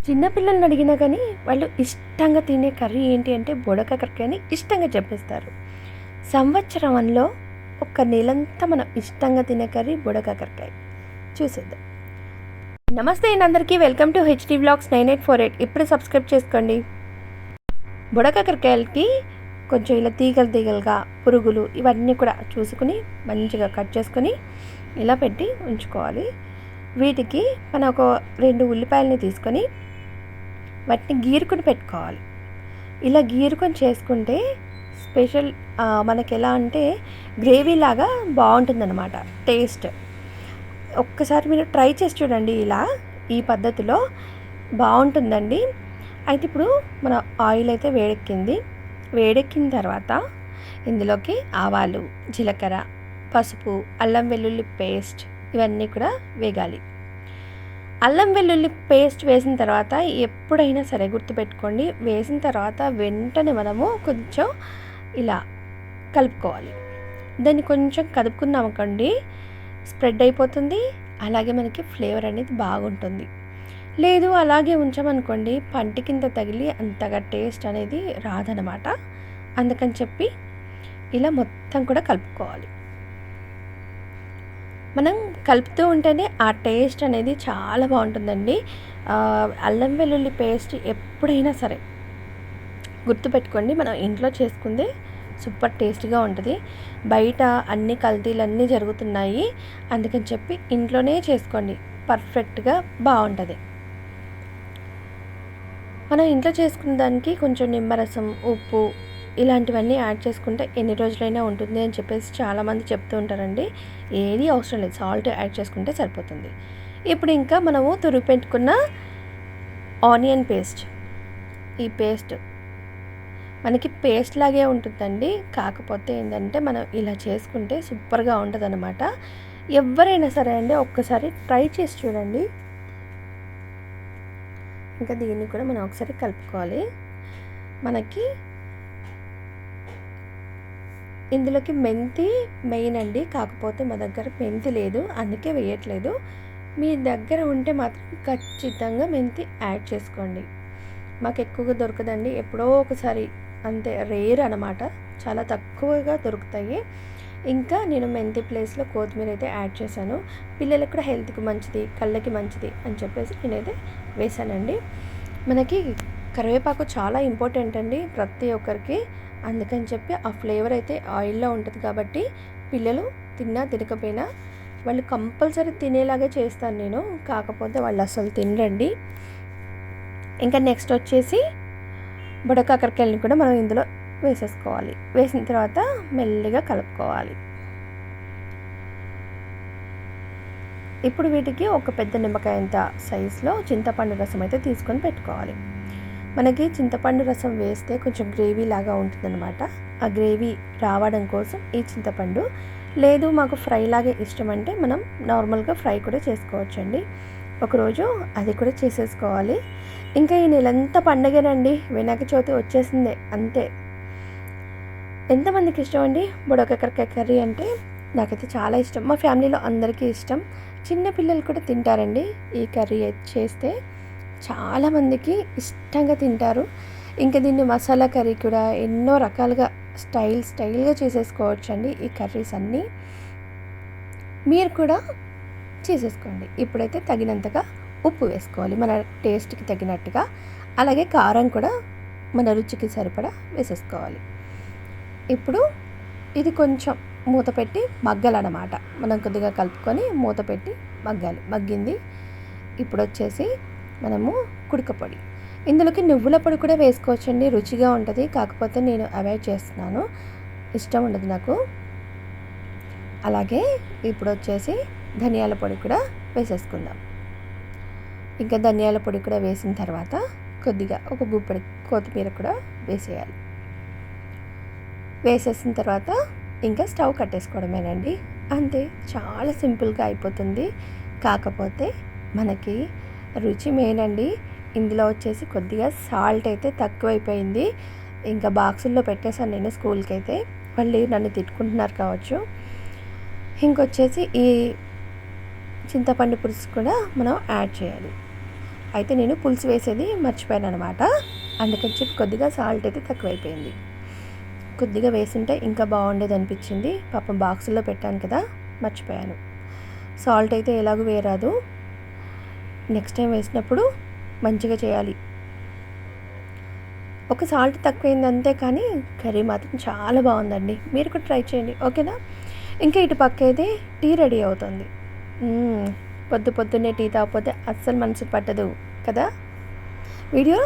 చిన్నపిల్లల్ని అడిగినా కానీ వాళ్ళు ఇష్టంగా తినే కర్రీ ఏంటి అంటే బుడకాకరకాయ అని ఇష్టంగా చెప్పేస్తారు. సంవత్సరంలో ఒక నెలంతా మనం ఇష్టంగా తినే కర్రీ బుడకాకరకాయ. చూసేద్దాం. నమస్తే అండి అందరికీ, వెల్కమ్ టు హెచ్డి వ్లాగ్స్ 9848. ఇప్పుడే సబ్స్క్రైబ్ చేసుకోండి. బుడకాకరకాయలకి కొంచెం ఇలా తీగలు తీగలుగా పురుగులు ఇవన్నీ కూడా చూసుకుని మంచిగా కట్ చేసుకొని ఇలా పెట్టి ఉంచుకోవాలి. వీటికి మనం ఒక 2 ఉల్లిపాయలని తీసుకొని వాటిని గీరుకొని పెట్టుకోవాలి. ఇలా గీరుకొని చేసుకుంటే స్పెషల్ మనకి ఎలా అంటే గ్రేవీ లాగా బాగుంటుందన్నమాట టేస్ట్. ఒక్కసారి మీరు ట్రై చేసి చూడండి, ఇలా ఈ పద్ధతిలో బాగుంటుందండి. అయితే ఇప్పుడు మన ఆయిల్ అయితే వేడెక్కిన తర్వాత ఇందులోకి ఆవాలు, జీలకర్ర, పసుపు, అల్లం వెల్లుల్లి పేస్ట్ ఇవన్నీ కూడా వేగాలి. అల్లం వెల్లుల్లి పేస్ట్ వేసిన తర్వాత ఎప్పుడైనా సరే గుర్తుపెట్టుకోండి, వేసిన తర్వాత వెంటనే మనము కొంచెం ఇలా కలుపుకోవాలి. దాన్ని కొంచెం కదుపుకున్నామనుకోండి స్ప్రెడ్ అయిపోతుంది, అలాగే మనకి ఫ్లేవర్ అనేది బాగుంటుంది. లేదు అలాగే ఉంచామనుకోండి పంటి కింద తగిలి అంతగా టేస్ట్ అనేది రాదనమాట. అందుకని చెప్పి ఇలా మొత్తం కూడా కలుపుకోవాలి. మనం కలుపుతూ ఉంటేనే ఆ టేస్ట్ అనేది చాలా బాగుంటుందండి. అల్లం వెల్లుల్లి పేస్ట్ ఎప్పుడైనా సరే గుర్తుపెట్టుకోండి, మనం ఇంట్లో చేసుకుందే సూపర్ టేస్ట్గా ఉంటుంది. బయట అన్ని కల్తీలన్నీ జరుగుతున్నాయి, అందుకని చెప్పి ఇంట్లోనే చేసుకోండి, పర్ఫెక్ట్గా బాగుంటుంది. మనం ఇంట్లో చేసుకున్న దానికి కొంచెం నిమ్మరసం, ఉప్పు ఇలాంటివన్నీ యాడ్ చేసుకుంటే ఎన్ని రోజులైనా ఉంటుంది అని చెప్పేసి చాలామంది చెప్తూ ఉంటారండి. ఏది అవసరం లేదు, సాల్ట్ యాడ్ చేసుకుంటే సరిపోతుంది. ఇప్పుడు ఇంకా మనము తురిగి పెట్టుకున్న ఆనియన్ పేస్ట్, ఈ పేస్ట్ మనకి పేస్ట్ లాగే ఉంటుందండి. కాకపోతే ఏంటంటే మనం ఇలా చేసుకుంటే సూపర్గా ఉంటుంది అనమాట. ఎవరైనా సరే అండి ఒక్కసారి ట్రై చేసి చూడండి. ఇంకా దీన్ని కూడా మనం ఒకసారి కలుపుకోవాలి. మనకి ఇందులోకి మెంతి మెయిన్ అండి, కాకపోతే మా దగ్గర మెంతి లేదు అందుకే వేయట్లేదు. మీ దగ్గర ఉంటే మాత్రం ఖచ్చితంగా మెంతి యాడ్ చేసుకోండి. మాకు ఎక్కువగా దొరకదండి, ఎప్పుడో ఒకసారి అంతే, రేర్ అనమాట, చాలా తక్కువగా దొరుకుతాయి. ఇంకా నేను మెంతి ప్లేస్లో కొత్తిమీర అయితే యాడ్ చేశాను. పిల్లలకు కూడా హెల్త్కి మంచిది, కళ్ళకి మంచిది అని చెప్పేసి నేనైతే వేసానండి. మనకి కరివేపాకు చాలా ఇంపార్టెంట్ అండి ప్రతి ఒక్కరికి. అందుకని చెప్పి ఆ ఫ్లేవర్ అయితే ఆయిల్లో ఉంటుంది కాబట్టి పిల్లలు తిన్నా తినకపోయినా వాళ్ళు కంపల్సరీ తినేలాగా చేస్తాను నేను. కాకపోతే వాళ్ళు అసలు తినరండి. ఇంకా నెక్స్ట్ వచ్చేసి బుడకాకరకాయలను కూడా మనం ఇందులో వేసేసుకోవాలి. వేసిన తర్వాత మెల్లిగా కలుపుకోవాలి. ఇప్పుడు వీటికి ఒక పెద్ద నిమ్మకాయంత సైజులో చింతపండు రసం అయితే తీసుకొని పెట్టుకోవాలి. మనకి చింతపండు రసం వేస్తే కొంచెం గ్రేవీ లాగా ఉంటుందన్నమాట. ఆ గ్రేవీ రావడం కోసం ఈ చింతపండు, లేదు మాకు ఫ్రై లాగే ఇష్టం అంటే మనం నార్మల్గా ఫ్రై కూడా చేసుకోవచ్చండి. ఒకరోజు అది కూడా చేసేసుకోవాలి. ఇంకా ఈ నెలంతా పండగేనండి, వినాయక చవితి వచ్చేసిందే అంతే. ఎంతమందికి ఇష్టం అండి బుడకాకరకాయ కర్రీ అంటే? నాకైతే చాలా ఇష్టం, మా ఫ్యామిలీలో అందరికీ ఇష్టం. చిన్నపిల్లలు కూడా తింటారండి. ఈ కర్రీ చేస్తే చాలామందికి ఇష్టంగా తింటారు. ఇంకా దీన్ని మసాలా కర్రీ కూడా ఎన్నో రకాలుగా స్టైల్గా చేసేసుకోవచ్చండి. ఈ కర్రీస్ అన్నీ మీరు కూడా చేసేసుకోండి. ఇప్పుడైతే తగినంతగా ఉప్పు వేసుకోవాలి, మన టేస్ట్కి తగినట్టుగా. అలాగే కారం కూడా మన రుచికి సరిపడా వేసేసుకోవాలి. ఇప్పుడు ఇది కొంచెం మూత పెట్టి మగ్గాలన్నమాట. మనం కొద్దిగా కలుపుకొని మూత పెట్టి మగ్గాలి. మగ్గింది. ఇప్పుడు వచ్చేసి మనము కుడక పొడి, ఇందులోకి నువ్వుల పొడి కూడా వేసుకోవచ్చండి, రుచిగా ఉంటుంది. కాకపోతే నేను అవాయిడ్ చేస్తున్నాను, ఇష్టం ఉండదు నాకు. అలాగే ఇప్పుడు వచ్చేసి ధనియాల పొడి కూడా వేసేసుకుందాం. ఇంకా ధనియాల పొడి కూడా వేసిన తర్వాత కొద్దిగా ఒక గుప్పెడు కొత్తిమీర కూడా వేసేయాలి. వేసేసిన తర్వాత ఇంకా స్టవ్ కట్టేసుకోవడమేనండి, అంతే. చాలా సింపుల్గా అయిపోతుంది. కాకపోతే మనకి రుచి మెయిన్ అండి. ఇందులో వచ్చేసి కొద్దిగా సాల్ట్ అయితే తక్కువైపోయింది. ఇంకా బాక్సుల్లో పెట్టేశాను నేను స్కూల్కి అయితే, వాళ్ళు నన్ను తిట్టుకుంటున్నారు కావచ్చు. ఇంకొచ్చేసి ఈ చింతపండు పులుసు కూడా మనం యాడ్ చేయాలి. అయితే నేను పులుసు వేసేది మర్చిపోయాను అనమాట. అందుకని చెప్పి కొద్దిగా సాల్ట్ అయితే తక్కువైపోయింది. కొద్దిగా వేసుంటే ఇంకా బాగుండేది అనిపించింది. పాపం బాక్సుల్లో పెట్టాను కదా, మర్చిపోయాను. సాల్ట్ అయితే ఎలాగూ వేయరాదు, నెక్స్ట్ టైం వేసినప్పుడు మంచిగా చేయాలి. ఒక సాల్ట్ తక్కువైంది అంతే, కానీ కర్రీ మాత్రం చాలా బాగుందండి. మీరు కూడా ట్రై చేయండి, ఓకేనా? ఇంకా ఇటు పక్క అయితే టీ రెడీ అవుతుంది. పొద్దున్నే టీ తాగకపోతే అస్సలు మనసు పట్టదు కదా. వీడియో